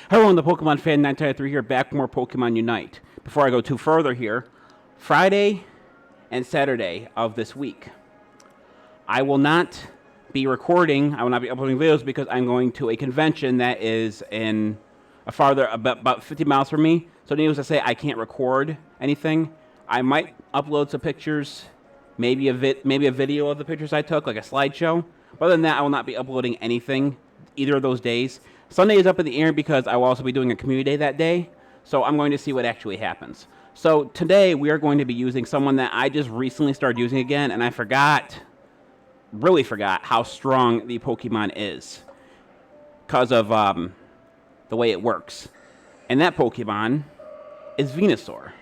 Hello, the Pokemon Fan 1993 here, back for more Pokemon Unite. Before I go too further here, Friday and Saturday of this week, I will not be recording, I will not be uploading videos because I'm going to a convention that is in a farther, about 50 miles from me. So needless to say, I can't record anything. I might upload some pictures, maybe a video of the pictures I took, like a slideshow. But other than that, I will not be uploading anything either of those days. Sunday is up in the air because I will also be doing a community day that day. So I'm going to see what actually happens. So today we are going to be using someone that I just recently started using again, and I really forgot how strong the Pokemon is because of the way it works. And that Pokemon is Venusaur.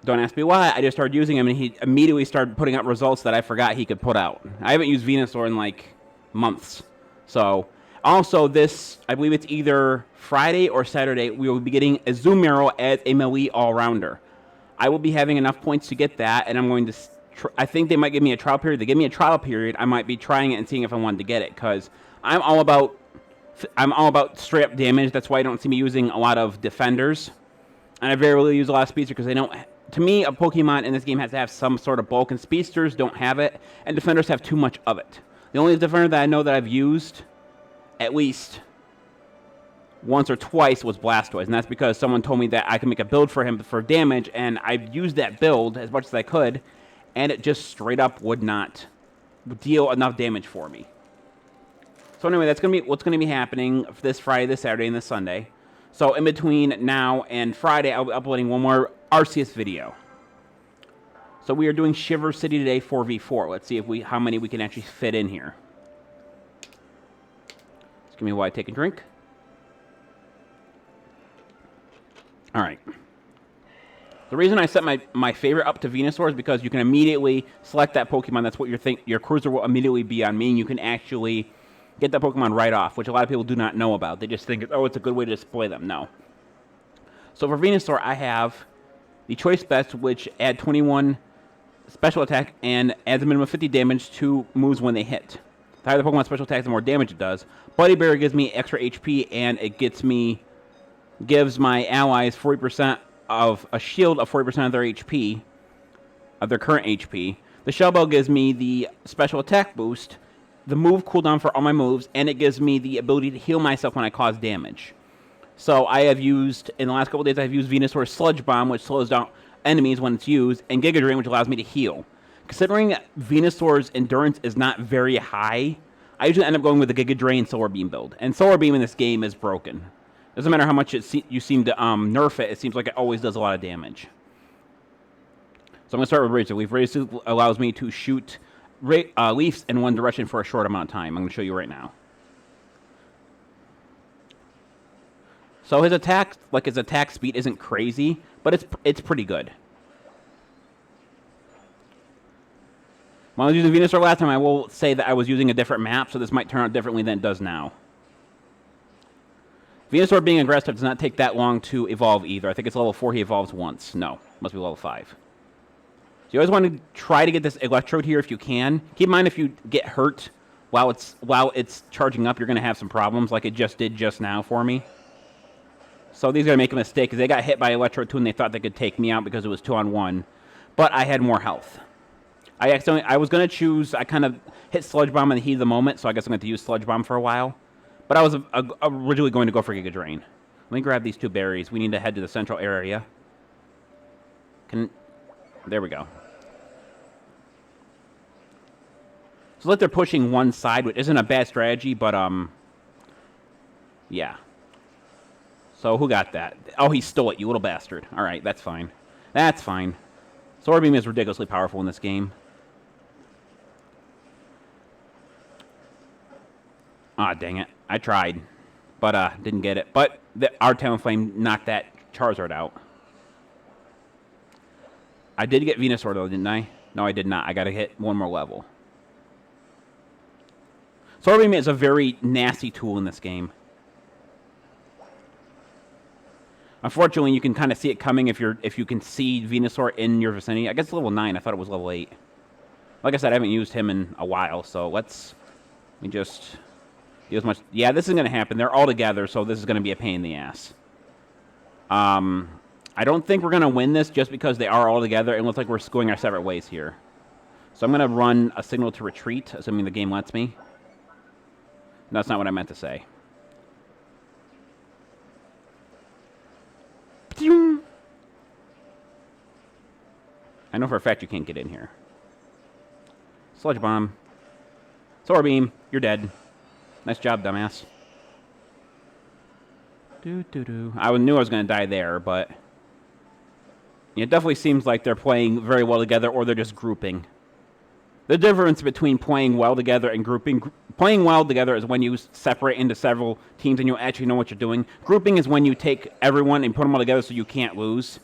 Don't ask me why, I just started using him and he immediately started putting out results that I forgot he could put out. I haven't used Venusaur in like months. So, also this, I believe it's either Friday or Saturday, we will be getting a Azumarill as a melee all-rounder. I will be having enough points to get that, and I'm going to, I think they might give me a trial period. They give me a trial period, I might be trying it and seeing if I wanted to get it, because I'm all about straight up damage. That's why I don't see me using a lot of defenders. And I very rarely use a lot of speedsters because they don't, to me, a Pokemon in this game has to have some sort of bulk, and speedsters don't have it, and defenders have too much of it. The only defender that I know that I've used at least once or twice was Blastoise, and that's because someone told me that I could make a build for him for damage, and I've used that build as much as I could, and it just straight up would not deal enough damage for me. So anyway, that's going to be what's going to be happening this Friday, this Saturday, and this Sunday. So in between now and Friday, I'll be uploading one more Arceus video. So we are doing Shiver City today 4v4. Let's see if how many we can actually fit in here. Just give me a while I take a drink. All right. The reason I set my favorite up to Venusaur is because you can immediately select that Pokemon. That's what your cruiser will immediately be on me, and you can actually get that Pokemon right off, which a lot of people do not know about. They just think, oh, it's a good way to display them. No. So for Venusaur, I have the Choice Best, which add 21 special attack and adds a minimum of 50 damage to moves when they hit. The higher the Pokemon special attack, the more damage it does. Buddy Bear gives me extra HP, and it gives my allies 40% of a shield of 40% of their HP, of their current HP. The Shell Bell gives me the special attack boost, the move cooldown for all my moves, and it gives me the ability to heal myself when I cause damage. So I have used, in the last couple of days, I've used Venusaur's Sludge Bomb, which slows down enemies when it's used, and Giga Drain, which allows me to heal. Considering Venusaur's endurance is not very high, I usually end up going with the Giga Drain Solarbeam build. And Solarbeam in this game is broken. Doesn't matter how much you seem to nerf it, it seems like it always does a lot of damage. So I'm going to start with Razor Leaf. Razor Leaf allows me to shoot leaves in one direction for a short amount of time. I'm going to show you right now. So his attack speed isn't crazy, but it's pretty good. When I was using Venusaur last time, I will say that I was using a different map, so this might turn out differently than it does now. Venusaur being aggressive does not take that long to evolve either. I think it's level 4 he evolves once. No, must be level 5. So you always want to try to get this Electrode here if you can. Keep in mind if you get hurt while it's charging up, you're going to have some problems like it just did just now for me. So these are going to make a mistake because they got hit by Electrode 2 and they thought they could take me out because it was 2-on-1. But I had more health. I was going to choose, I kind of hit Sludge Bomb in the heat of the moment, so I guess I'm going to use Sludge Bomb for a while. But I was originally going to go for Giga Drain. Let me grab these 2 berries. We need to head to the central area. There we go. So they're pushing one side, which isn't a bad strategy, but yeah. So who got that? Oh, he stole it, you little bastard. All right, that's fine. That's fine. Solarbeam is ridiculously powerful in this game. Ah, dang it. I tried, but didn't get it. But our Talonflame knocked that Charizard out. I did get Venusaur, though, didn't I? No, I did not. I got to hit one more level. Solarbeam is a very nasty tool in this game. Unfortunately, you can kind of see it coming if you can see Venusaur in your vicinity. I guess it's level 9. I thought it was level 8. Like I said, I haven't used him in a while, so let me just Do as much. Yeah, this is going to happen. They're all together, so this is going to be a pain in the ass. I don't think we're going to win this just because they are all together. It looks like we're going our separate ways here. So I'm going to run a signal to retreat, assuming the game lets me. No, that's not what I meant to say. I know for a fact you can't get in here. Sludge bomb. Solarbeam, you're dead. Nice job, dumbass. I knew I was going to die there, but it definitely seems like they're playing very well together, or they're just grouping. The difference between playing well together and grouping, playing well together is when you separate into several teams and you actually know what you're doing. Grouping is when you take everyone and put them all together so you can't lose.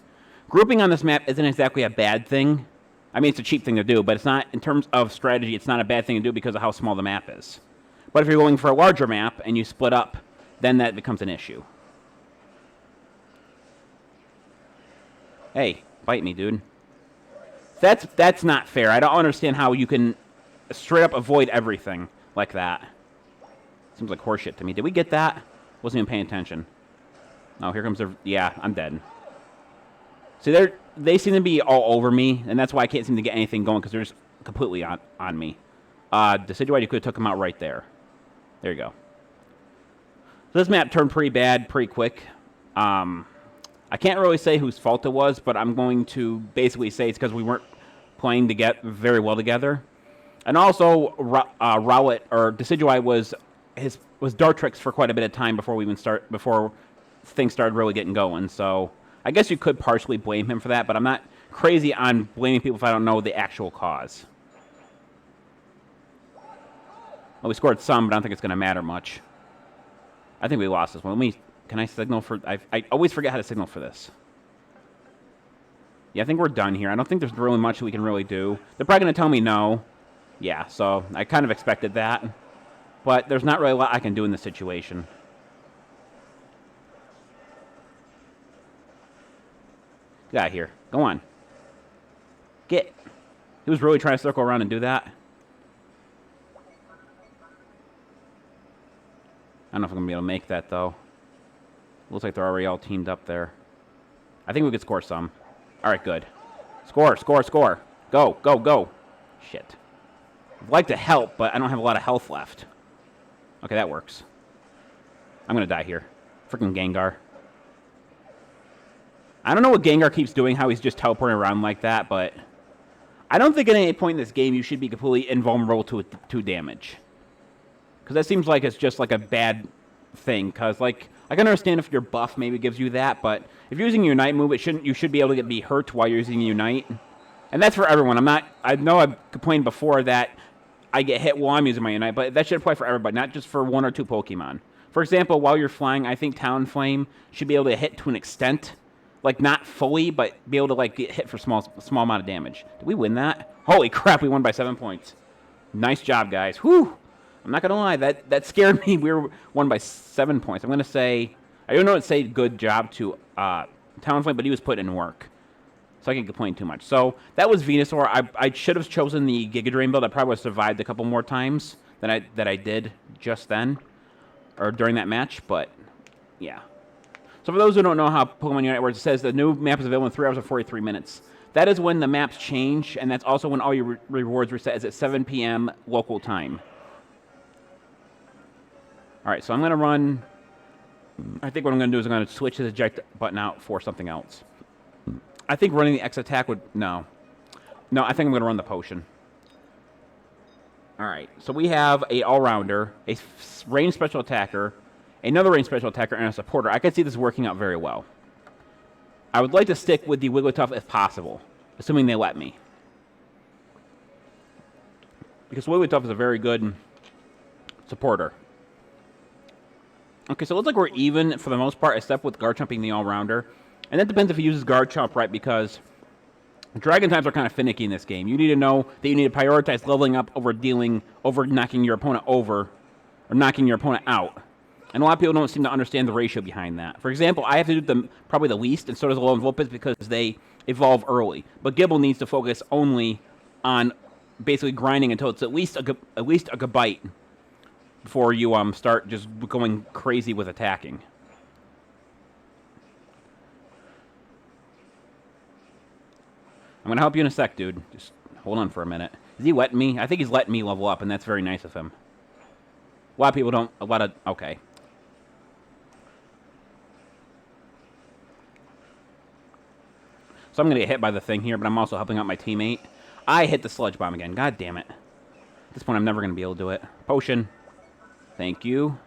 Grouping on this map isn't exactly a bad thing. I mean, it's a cheap thing to do, but it's not, in terms of strategy, it's not a bad thing to do because of how small the map is. But if you're going for a larger map and you split up, then that becomes an issue. Hey, bite me, dude. That's not fair. I don't understand how you can straight up avoid everything like that. Seems like horseshit to me. Did we get that? Wasn't even paying attention. Oh, here comes the... Yeah, I'm dead. See, they seem to be all over me, and that's why I can't seem to get anything going, because they're just completely on me. Decidueye, you could have took him out right there. There you go. So this map turned pretty bad pretty quick. I can't really say whose fault it was, but I'm going to basically say it's because we weren't playing to get very well together. And also, Rowlet, or Decidueye was Dartrix for quite a bit of time before things started really getting going. So I guess you could partially blame him for that, but I'm not crazy on blaming people if I don't know the actual cause. Well, we scored some, but I don't think it's going to matter much. I think we lost this one. Can I signal for... I always forget how to signal for this. Yeah, I think we're done here. I don't think there's really much we can really do. They're probably going to tell me no. Yeah, so I kind of expected that. But there's not really a lot I can do in this situation. Get out of here. Go on. Get. He was really trying to circle around and do that. I don't know if I'm going to be able to make that, though. Looks like they're already all teamed up there. I think we could score some. All right, good. Score, score, score. Go, go, go. Shit. I'd like to help, but I don't have a lot of health left. Okay, that works. I'm going to die here. Freaking Gengar. I don't know what Gengar keeps doing, how he's just teleporting around like that, but I don't think at any point in this game you should be completely invulnerable to damage. Because that seems like it's just like a bad thing. Because, like, I can understand if your buff maybe gives you that, but if you're using your Unite move, you should be able to be hurt while you're using Unite. And that's for everyone. I know I've complained before that I get hit while I'm using my Unite, but that should apply for everybody, not just for one or two Pokemon. For example, while you're flying, I think Talonflame should be able to hit to an extent. Like, not fully, but be able to, like, get hit for small amount of damage. Did we win that? Holy crap, we won by 7 points. Nice job, guys. Whew! I'm not going to lie, that scared me. We were won by 7 points. I'm going to say, I don't know what to say good job to Talonflame, but he was putting in work. So I can't complain too much. So that was Venusaur. I should have chosen the Giga Drain build. I probably would have survived a couple more times than I did just then, or during that match, but yeah. So for those who don't know how Pokemon Unite works, it says the new map is available in 3 hours and 43 minutes. That is when the maps change, and that's also when all your rewards reset is at 7 p.m. local time. All right, so I'm going to run... I think what I'm going to do is I'm going to switch the eject button out for something else. I think running the X attack would... No. No, I think I'm going to run the potion. All right, so we have a all-rounder, a range special attacker, another range special attacker, and a supporter. I can see this working out very well. I would like to stick with the Wigglytuff if possible, assuming they let me. Because Wigglytuff is a very good supporter. Okay, so it looks like we're even for the most part, except with Garchomp being the all-rounder. And that depends if he uses Garchomp right, because Dragon types are kind of finicky in this game. You need to know that you need to prioritize leveling up over knocking your opponent over, or knocking your opponent out. And a lot of people don't seem to understand the ratio behind that. For example, I have to do them probably the least, and so does Alolan Vulpix, because they evolve early. But Gible needs to focus only on basically grinding until it's at least a Gabite. before you start just going crazy with attacking. I'm going to help you in a sec, dude. Just hold on for a minute. Is he letting me? I think he's letting me level up, and that's very nice of him. A lot of people don't... Okay. So I'm going to get hit by the thing here, but I'm also helping out my teammate. I hit the sludge bomb again. God damn it. At this point, I'm never going to be able to do it. Potion. Thank you.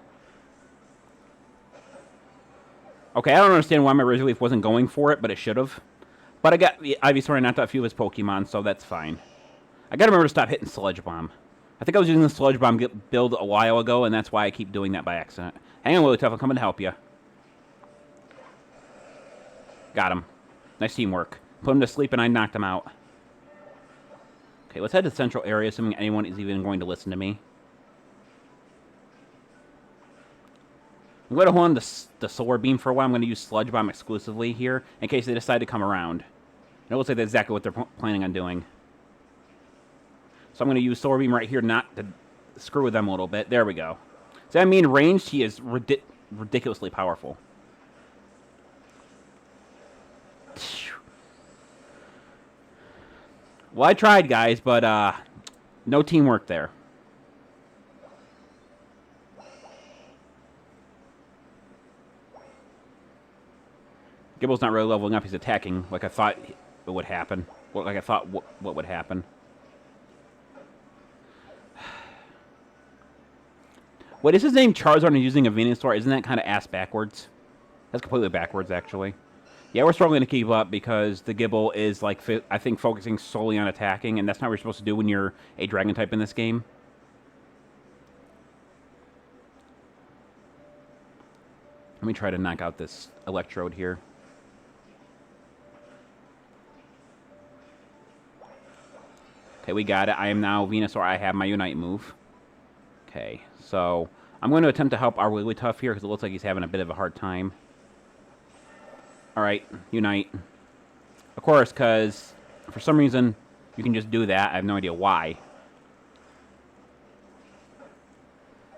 Okay, I don't understand why my Razor Leaf wasn't going for it, but it should have. But I got Ivysaur knocked out a few of his Pokemon, so that's fine. I gotta remember to stop hitting Sludge Bomb. I think I was using the Sludge Bomb build a while ago, and that's why I keep doing that by accident. Hang on, Willy Tough. I'm coming to help you. Got him. Nice teamwork. Put him to sleep, and I knocked him out. Okay, let's head to the central area, assuming anyone is even going to listen to me. I'm going to hold on the Solar Beam for a while. I'm going to use Sludge Bomb exclusively here, in case they decide to come around. And it looks like that's exactly what they're planning on doing. So I'm going to use Solar Beam right here, not to screw with them a little bit. There we go. So I mean, ranged, he is ridiculously powerful. Well, I tried, guys, but no teamwork there. Gibble's not really leveling up. He's attacking like I thought it would happen. Like I thought what would happen. Wait, is his name Charizard and using a Venusaur? Isn't that kind of ass backwards? That's completely backwards, actually. Yeah, we're struggling to keep up because the Gibble is, like, I think, focusing solely on attacking, and that's not what you're supposed to do when you're a Dragon type in this game. Let me try to knock out this Electrode here. Okay, we got it. I am now Venusaur. I have my Unite move. Okay, so I'm going to attempt to help our Wigglytuff here because it looks like he's having a bit of a hard time. Alright, Unite. Of course, because for some reason you can just do that. I have no idea why.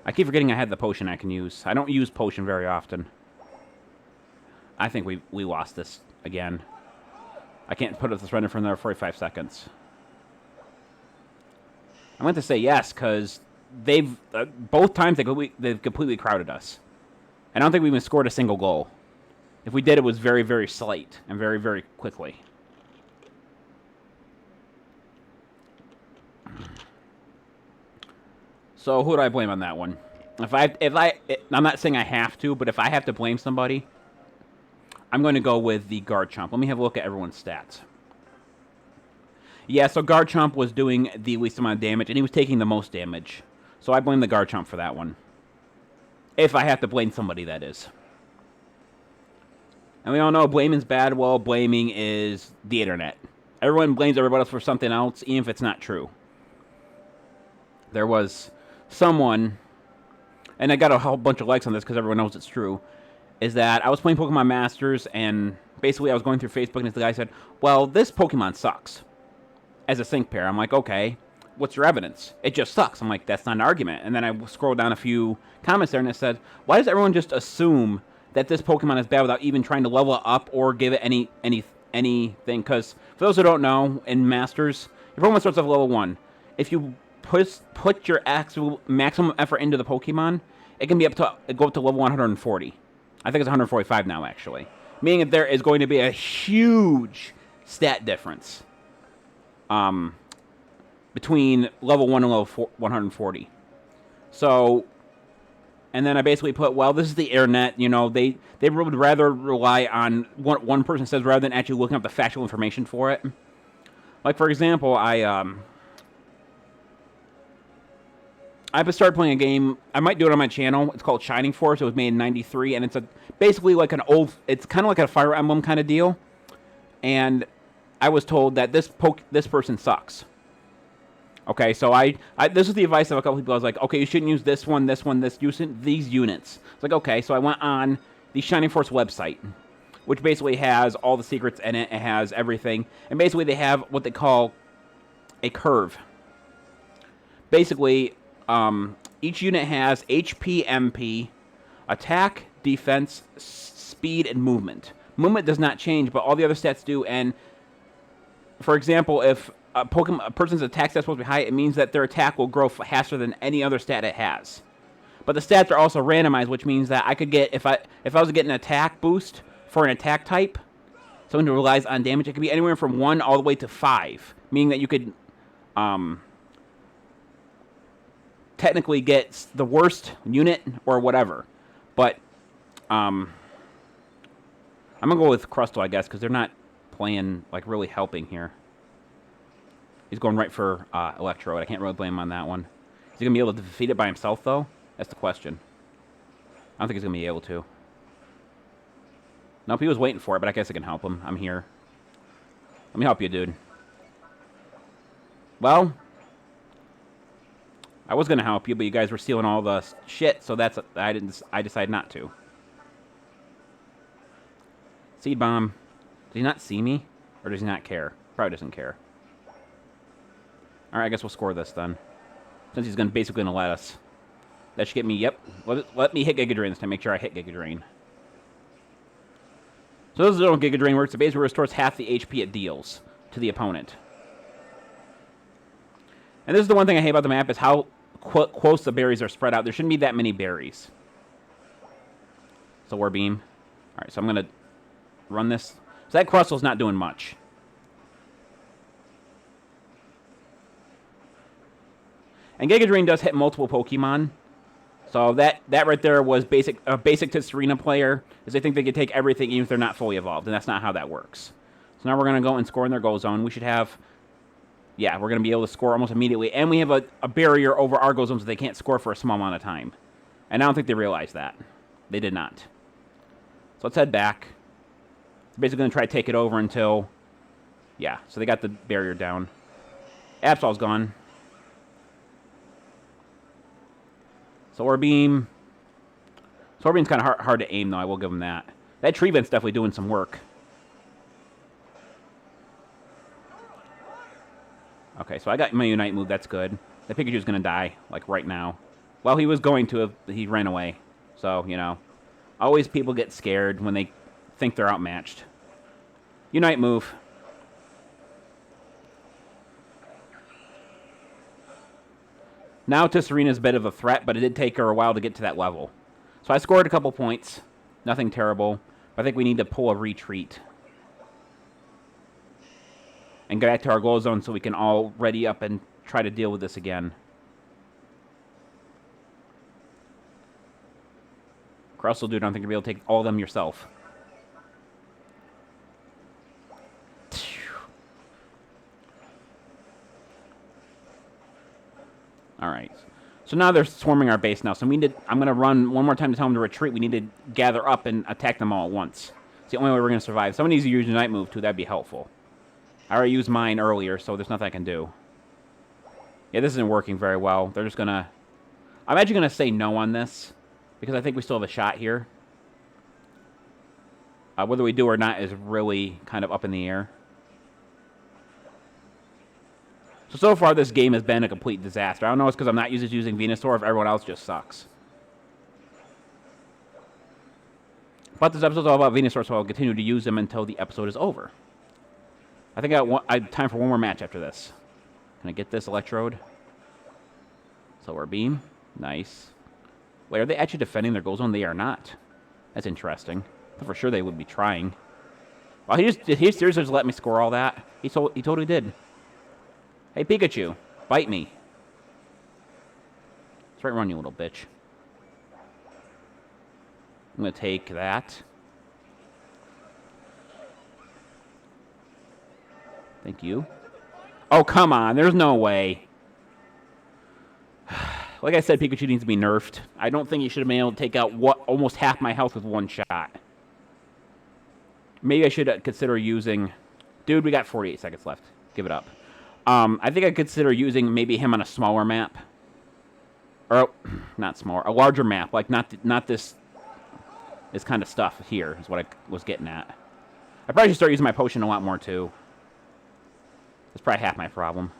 I keep forgetting I had the potion I can use. I don't use potion very often. I think we lost this again. I can't put up the surrender for another 45 seconds. I meant to say yes, because they've both times they've completely crowded us. I don't think we even scored a single goal. If we did, it was very, very slight and very, very quickly. So who do I blame on that one? I'm not saying I have to, but if I have to blame somebody, I'm going to go with the Garchomp. Let me have a look at everyone's stats. Yeah, so Garchomp was doing the least amount of damage, and he was taking the most damage. So I blame the Garchomp for that one. If I have to blame somebody, that is. And we all know blaming's bad. Well, blaming is the internet. Everyone blames everybody else for something else, even if it's not true. There was someone, and I got a whole bunch of likes on this because everyone knows it's true, is that I was playing Pokemon Masters, and basically I was going through Facebook, and the guy said, well, this Pokemon sucks as a sync pair. I'm like, okay, what's your evidence? It just sucks. I'm like, that's not an argument. And then I scrolled down a few comments there, and it said, why does everyone just assume that this Pokemon is bad without even trying to level it up or give it anything? Because for those who don't know, in Masters, if Pokemon starts off level 1, if you put your actual maximum effort into the Pokemon, it can be go up to level 140. I think it's 145 now, actually. Meaning that there is going to be a huge stat difference between level 1 and level 140. So, and then I basically put, well, this is the internet. You know, they would rather rely on what one person says rather than actually looking up the factual information for it. Like, for example, I started playing a game. I might do it on my channel. It's called Shining Force. It was made in '93, and it's basically like an old. It's kind of like a Fire Emblem kind of deal. And I was told that this person sucks. Okay, so this is the advice of a couple people. I was like, okay, you shouldn't use this one, these units. It's like, okay, so I went on the Shining Force website, which basically has all the secrets in it. It has everything, and basically they have what they call a curve. Basically, each unit has HP, MP, attack, defense, speed, and movement. Movement does not change, but all the other stats do. And for example, if a person's attack stat is supposed to be high, it means that their attack will grow faster than any other stat it has. But the stats are also randomized, which means that I could get, if I was to get an attack boost for an attack type, someone who relies on damage, it could be anywhere from 1 all the way to 5, meaning that you could technically get the worst unit or whatever. But I'm going to go with Crustle, I guess, because they're not playing, like, really helping here. He's going right for Electrode. I can't really blame him on that one. Is he going to be able to defeat it by himself, though? That's the question. I don't think he's going to be able to. Nope, he was waiting for it, but I guess I can help him. I'm here. Let me help you, dude. Well, I was going to help you, but you guys were stealing all the shit, so I decided not to. Seed Bomb. Does he not see me? Or does he not care? Probably doesn't care. Alright, I guess we'll score this then. Since he's basically going to let us. That should get me, yep. Let me hit Giga Drain this time. Make sure I hit Giga Drain. So this is how Giga Drain works. It basically restores half the HP it deals to the opponent. And this is the one thing I hate about the map, is how close the berries are spread out. There shouldn't be that many berries. Solarbeam. Alright, so I'm going to run this. So that Crustle's not doing much. And Giga Drain does hit multiple Pokemon. So that right there was basic to Serena player, is they think they can take everything even if they're not fully evolved, and that's not how that works. So now we're going to go and score in their Go Zone. We should have, yeah, we're going to be able to score almost immediately. And we have a barrier over our Go Zone so they can't score for a small amount of time. And I don't think they realized that. They did not. So let's head back. They're basically going to try to take it over until, yeah, so they got the barrier down. Absol's gone. Solarbeam. Solarbeam's kind of hard to aim, though. I will give him that. That tree vent's definitely doing some work. Okay, so I got my Unite move. That's good. That Pikachu's going to die, like, right now. Well, he was going to. He ran away. So, you know. Always people get scared when they think they're outmatched. Unite move. Now to Serena's a bit of a threat, but it did take her a while to get to that level. So I scored a couple points. Nothing terrible. But I think we need to pull a retreat. And get back to our Glow Zone so we can all ready up and try to deal with this again. Crustle, dude, I don't think you'll be able to take all of them yourself. Alright. So now they're swarming our base now. So I'm going to run one more time to tell them to retreat. We need to gather up and attack them all at once. It's the only way we're going to survive. Someone needs to use a Unite move, too. That'd be helpful. I already used mine earlier, so there's nothing I can do. Yeah, this isn't working very well. They're just going to... I'm actually going to say no on this, because I think we still have a shot here. Whether we do or not is really kind of up in the air. So far, this game has been a complete disaster. I don't know if it's because I'm not used to using Venusaur or if everyone else just sucks. But this episode's all about Venusaur, so I'll continue to use them until the episode is over. I think I have time for one more match after this. Can I get this Electrode? Solarbeam. Nice. Wait, are they actually defending their Goal Zone? They are not. That's interesting. For sure they would be trying. Well, did he seriously just let me score all that? He totally did. Hey, Pikachu, bite me. Let's right run, you little bitch. I'm going to take that. Thank you. Oh, come on. There's no way. Like I said, Pikachu needs to be nerfed. I don't think he should have been able to take out almost half my health with one shot. Maybe I should consider using... Dude, we got 48 seconds left. Give it up. I think I'd consider using maybe him on a smaller map. Or, not smaller, a larger map. Like, not this kind of stuff here is what I was getting at. I probably should start using my potion a lot more, too. That's probably half my problem.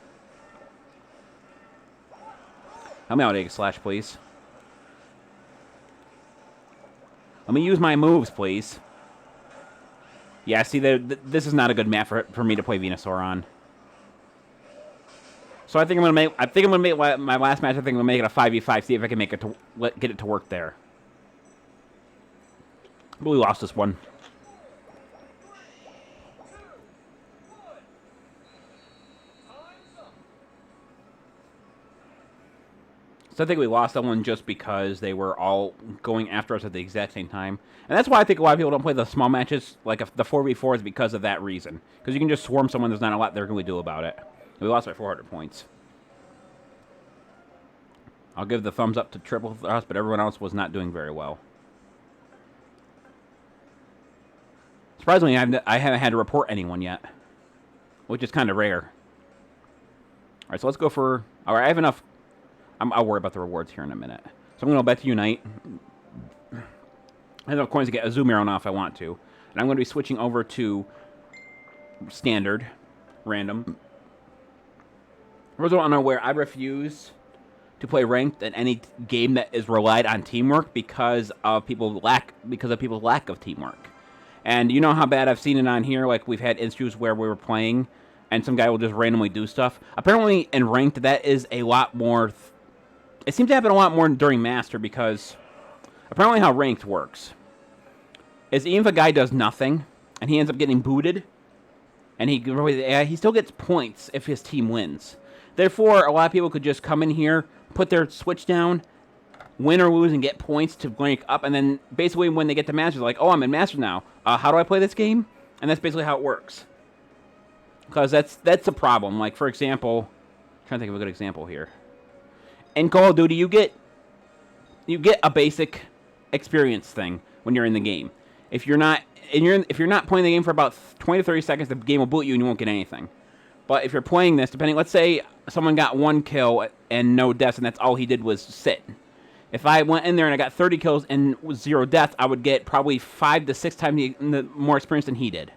Help me out, Egg Slash, please. Let me use my moves, please. Yeah, see, this is not a good map for me to play Venusaur on. So I think I'm gonna make. My last match. I think I'm gonna make it a 5v5. See if I can make it to get it to work there. But we lost this one. So I think we lost that one just because they were all going after us at the exact same time. And that's why I think a lot of people don't play the small matches, like the 4v4s, because of that reason. Because you can just swarm someone, there's not a lot they're going to do about it. We lost by 400 points. I'll give the thumbs up to Triple Thrust, but everyone else was not doing very well. Surprisingly, I haven't had to report anyone yet, which is kind of rare. All right, so let's go for... All right, I have enough... I'll worry about the rewards here in a minute. So I'm going to go back to Unite. I have enough coins to get a Zoom Arrow now if I want to. And I'm going to be switching over to Standard, Random. For those who are unaware, I refuse to play Ranked in any game that is relied on teamwork because of people's lack of teamwork. And you know how bad I've seen it on here? Like, we've had issues where we were playing and some guy will just randomly do stuff. Apparently, in Ranked, that is a lot more... It seems to happen a lot more during Master because apparently how Ranked works is even if a guy does nothing and he ends up getting booted and he still gets points if his team wins. Therefore, a lot of people could just come in here, put their switch down, win or lose, and get points to rank up. And then basically when they get to Master, they're like, oh, I'm in Master now. How do I play this game? And that's basically how it works. Because that's a problem. Like, for example, I'm trying to think of a good example here. In Call of Duty, you get a basic experience thing when you're in the game. If you're not playing the game for about 20 to 30 seconds, the game will boot you and you won't get anything. But if you're playing this, let's say someone got 1 kill and no deaths, and that's all he did was sit. If I went in there and I got 30 kills and 0 deaths, I would get probably 5 to 6 times more experience than he did.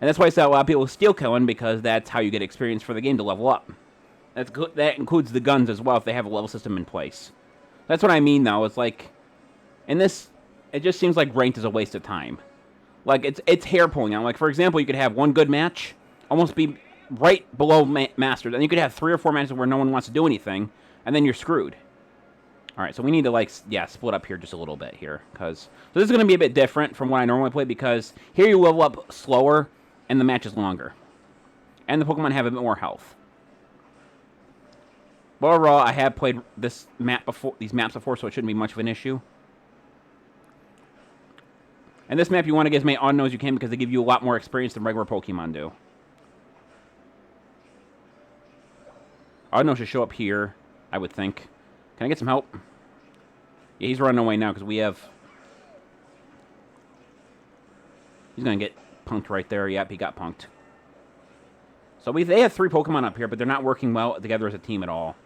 And that's why I saw a lot of people steal killing, because that's how you get experience for the game to level up. That includes the guns as well if they have a level system in place. That's what I mean, though. It's like, in this, it just seems like Ranked is a waste of time. Like, it's hair pulling out. Like, for example, you could have one good match, almost be right below Masters, and you could have 3 or 4 matches where no one wants to do anything, and then you're screwed. All right, so we need to, like, split up here just a little bit here, because so this is going to be a bit different from what I normally play, because here you level up slower, and the match is longer. And the Pokemon have a bit more health. But overall, I have played these maps before, so it shouldn't be much of an issue. And this map, you want to get as many unknowns as you can because they give you a lot more experience than regular Pokemon do. Unknown should show up here, I would think. Can I get some help? Yeah, he's running away now because we have... He's going to get punked right there. Yep, he got punked. So they have 3 Pokemon up here, but they're not working well together as a team at all.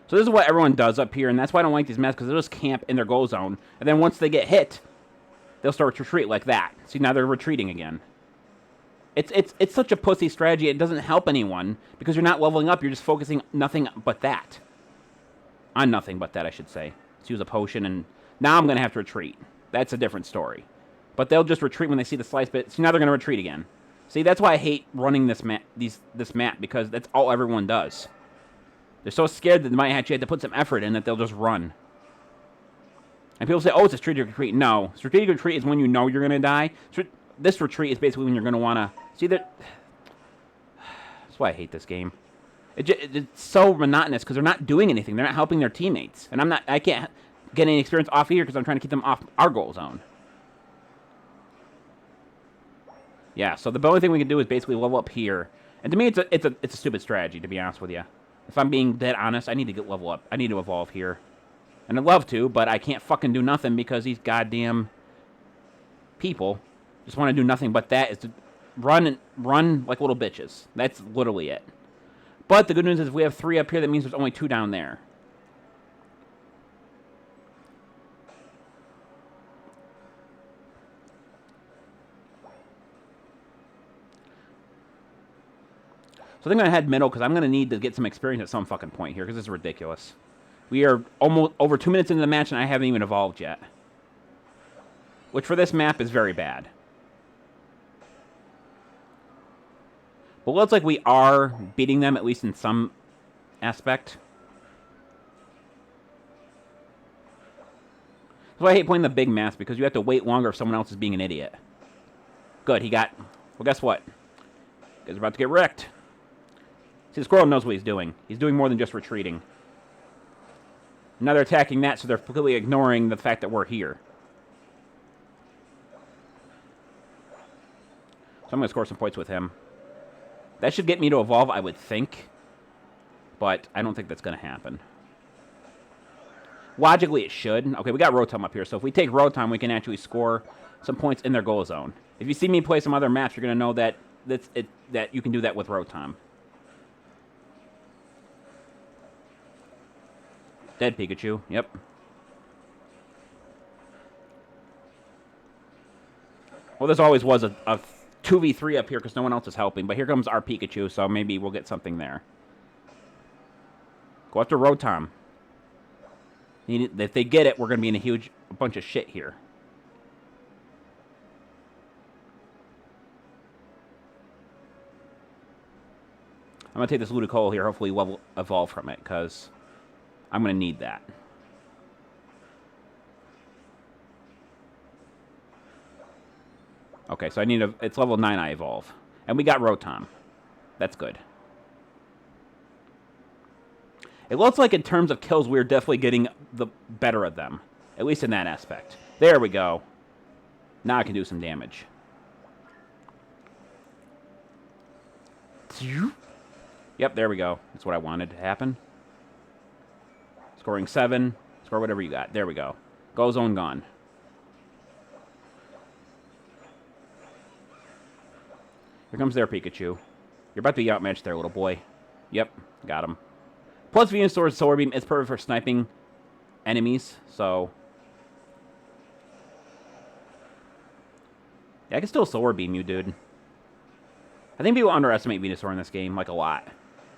So this is what everyone does up here, and that's why I don't like these maps, because they'll just camp in their goal zone. And then once they get hit, they'll start to retreat like that. See, now they're retreating again. It's such a pussy strategy. It doesn't help anyone, because you're not leveling up. You're just focusing nothing but that. On nothing but that, I should say. Let's use a potion, and now I'm going to have to retreat. That's a different story. But they'll just retreat when they see the slice bit. So now they're going to retreat again. See, that's why I hate running this map, because that's all everyone does. They're so scared that they might actually have to put some effort in that they'll just run. And people say, oh, it's a strategic retreat. No. Strategic retreat is when you know you're going to die. This retreat is basically when you're going to want to... See, that. That's why I hate this game. It's so monotonous because they're not doing anything. They're not helping their teammates. And I can't get any experience off here because I'm trying to keep them off our goal zone. Yeah, so the only thing we can do is basically level up here. And to me, it's a stupid strategy, to be honest with you. If I'm being dead honest, I need to level up. I need to evolve here. And I'd love to, but I can't fucking do nothing because these goddamn people just want to do nothing but that, is to run like little bitches. That's literally it. But the good news is if we have 3 up here, that means there's only 2 down there. So I think I'm going to head middle because I'm going to need to get some experience at some fucking point here because this is ridiculous. We are almost over 2 minutes into the match and I haven't even evolved yet. Which for this map is very bad. But it looks like we are beating them, at least in some aspect. That's why I hate playing the big maps, because you have to wait longer if someone else is being an idiot. Good, he got... Well, guess what? He's about to get wrecked. See, the squirrel knows what he's doing. He's doing more than just retreating. Now they're attacking that, so they're completely ignoring the fact that we're here. So I'm going to score some points with him. That should get me to evolve, I would think. But I don't think that's going to happen. Logically, it should. Okay, we got Rotom up here. So if we take Rotom, we can actually score some points in their goal zone. If you see me play some other maps, you're going to know that that you can do that with Rotom. Dead Pikachu. Yep. Well, this always was a 2v3 up here because no one else is helping. But here comes our Pikachu, so maybe we'll get something there. Go after Rotom. If they get it, we're going to be in a bunch of shit here. I'm going to take this Ludicolo here. Hopefully we'll evolve from it, because I'm going to need that. Okay, so I need a... It's level 9 I evolve. And we got Rotom. That's good. It looks like in terms of kills, we're definitely getting the better of them. At least in that aspect. There we go. Now I can do some damage. Yep, there we go. That's what I wanted to happen. Scoring 7. Score whatever you got. There we go. Go zone gone. Here comes their Pikachu. You're about to be outmatched there, little boy. Yep, got him. Plus, Venusaur's Solarbeam is perfect for sniping enemies, so... Yeah, I can still Solarbeam you, dude. I think people underestimate Venusaur in this game, like, a lot.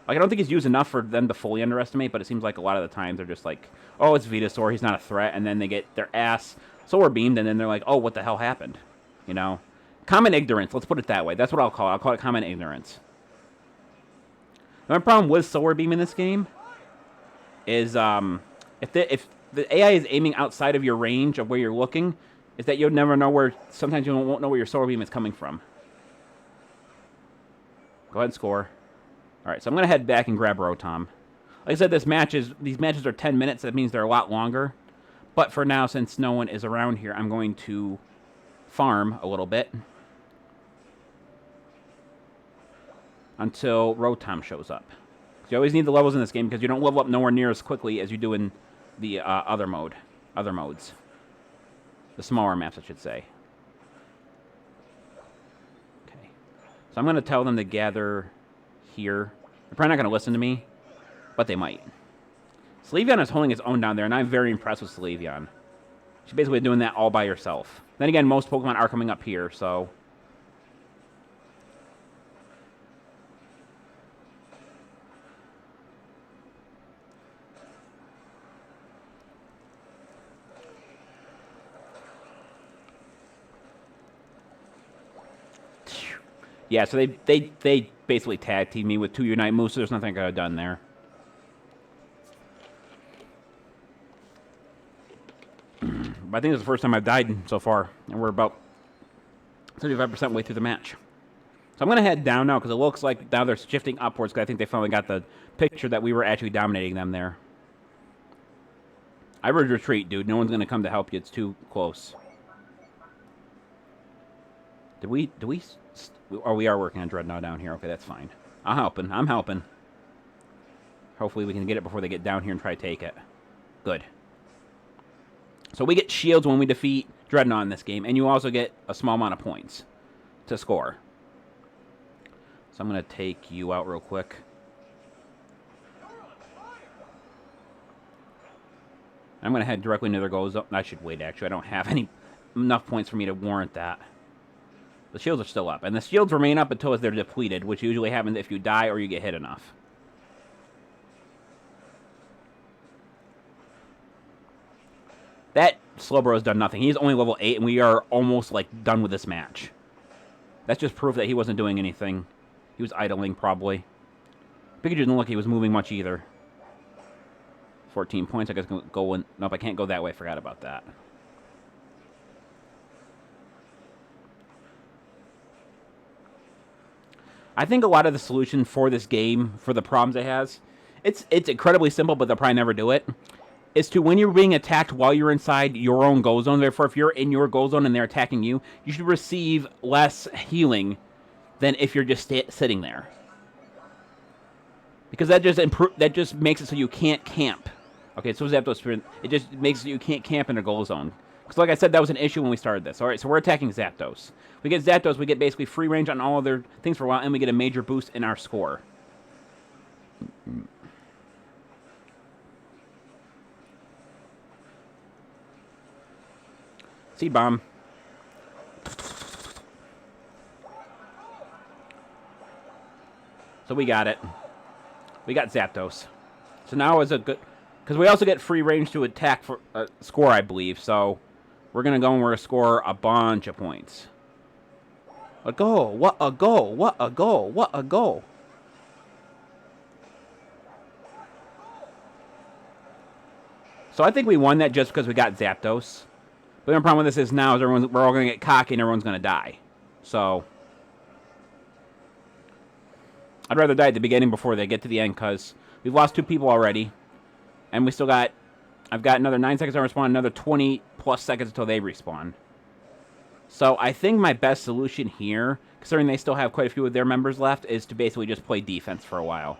Like, I don't think he's used enough for them to fully underestimate, but it seems like a lot of the times they're just like, oh, it's Venusaur, he's not a threat, and then they get their ass Solarbeamed, and then they're like, oh, what the hell happened? You know? Common ignorance, let's put it that way. That's what I'll call it. I'll call it common ignorance. My problem with Solarbeam in this game is if the AI is aiming outside of your range of where you're looking, is that you'll never know where... Sometimes you won't know where your Solarbeam is coming from. Go ahead and score. Alright, so I'm going to head back and grab Rotom. Like I said, these matches are 10 minutes. That means they're a lot longer. But for now, since no one is around here, I'm going to farm a little bit until Rotom shows up. You always need the levels in this game because you don't level up nowhere near as quickly as you do in the other modes. The smaller maps, I should say. Okay. So I'm going to tell them to gather here. They're probably not going to listen to me, but they might. Sleevion is holding his own down there, and I'm very impressed with Sleevion. She's basically doing that all by herself. Then again, most Pokemon are coming up here, so... Yeah, so they basically tag teamed me with 2 Unite moves, so there's nothing I could have done there. But I think it's the first time I've died so far, and we're about 35% way through the match. So I'm going to head down now, because it looks like now they're shifting upwards, because I think they finally got the picture that we were actually dominating them there. I would retreat, dude. No one's going to come to help you. It's too close. Did we... Oh, we are working on Dreadnought down here. Okay, that's fine. I'm helping. Hopefully we can get it before they get down here and try to take it. Good. So we get shields when we defeat Dreadnought in this game, and you also get a small amount of points to score. So I'm going to take you out real quick. I'm going to head directly into their goal zone. I should wait, actually. I don't have enough points for me to warrant that. The shields are still up. And the shields remain up until they're depleted, which usually happens if you die or you get hit enough. That Slowbro's done nothing. He's only level 8, and we are almost, like, done with this match. That's just proof that he wasn't doing anything. He was idling, probably. Pikachu didn't look like he was moving much either. 14 points. I guess go in. Nope, I can't go that way. Forgot about that. I think a lot of the solution for this game, for the problems it has, it's incredibly simple, but they'll probably never do it, is to when you're being attacked while you're inside your own goal zone. Therefore, if you're in your goal zone and they're attacking you, you should receive less healing than if you're just sitting there. Because that just makes it so you can't camp. Okay, so Zapdos Sprint, it just makes it so you can't camp in a goal zone. Because like I said, that was an issue when we started this. Alright, so we're attacking Zapdos. We get Zapdos, we get basically free range on all other things for a while, and we get a major boost in our score. Seed Bomb. So we got it. We got Zapdos. So now is a good... Because we also get free range to attack for score, I believe. So we're going to go and we're going to score a bunch of points. A goal. What a goal. What a goal. What a goal. So I think we won that just because we got Zapdos. But the problem with this is now is we're all going to get cocky and everyone's going to die. So I'd rather die at the beginning before they get to the end because we've lost 2 people already. And we still got... I've got another 9 seconds to respawn, another 20 plus seconds until they respawn. So I think my best solution here, considering they still have quite a few of their members left, is to basically just play defense for a while.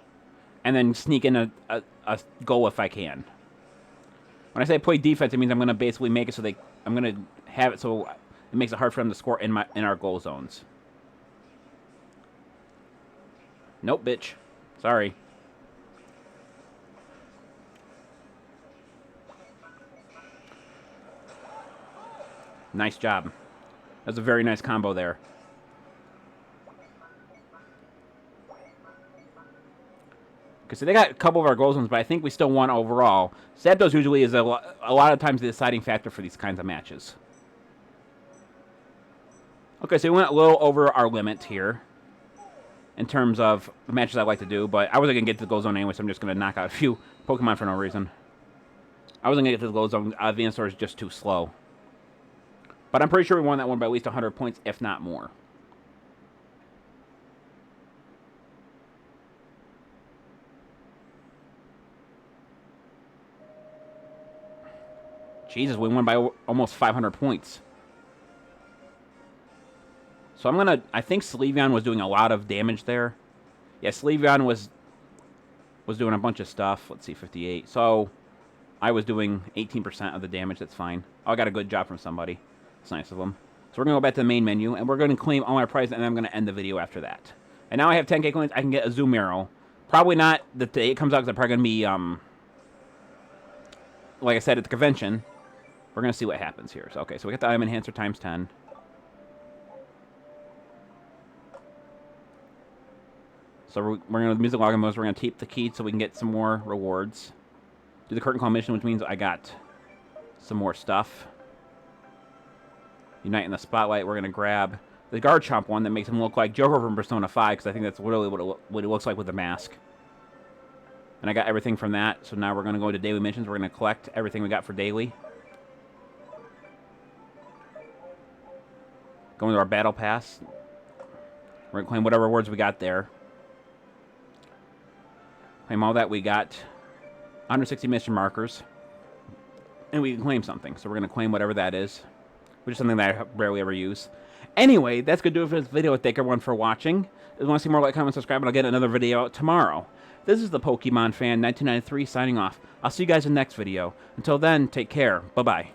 And then sneak in a goal if I can. When I say play defense, it means I'm going to basically make it so they... I'm going to have it so it makes it hard for them to score in our goal zones. Nope, bitch. Sorry. Nice job. That's a very nice combo there. Okay, so they got a couple of our goal zones, but I think we still won overall. Zapdos usually is a lot of times the deciding factor for these kinds of matches. Okay, so we went a little over our limit here in terms of the matches I like to do, but I wasn't going to get to the goal zone anyway, so I'm just going to knock out a few Pokemon for no reason. I wasn't going to get to the goal zone. Venusaur is just too slow. But I'm pretty sure we won that one by at least 100 points, if not more. Jesus, we won by almost 500 points. So I'm going to... I think Sleeveon was doing a lot of damage there. Yeah, Sleeveon was doing a bunch of stuff. Let's see, 58. So I was doing 18% of the damage. That's fine. Oh, I got a good job from somebody. It's nice of them. So we're going to go back to the main menu, and we're going to claim all our prizes, and then I'm going to end the video after that. And now I have 10k coins. I can get a Zoom Arrow. Probably not the day it comes out, because I'm probably going to be, like I said, at the convention. We're going to see what happens here. So, okay, so we got the Item Enhancer times 10. So we're going to music login modes. We're going to tape the key so we can get some more rewards. Do the curtain call mission, which means I got some more stuff. Unite in the Spotlight. We're going to grab the Garchomp one that makes him look like Joker from Persona 5, because I think that's literally what it looks like with the mask. And I got everything from that, so now we're going to go to daily missions. We're going to collect everything we got for daily. Go into our Battle Pass. We're going to claim whatever rewards we got there. Claim all that. We got 160 mission markers. And we can claim something, so we're going to claim whatever that is. Which is something that I rarely ever use. Anyway, that's going to do it for this video. Thank everyone for watching. If you want to see more, like, comment, subscribe, and I'll get another video out tomorrow. This is the Pokemon Fan 1993 signing off. I'll see you guys in the next video. Until then, take care. Bye-bye.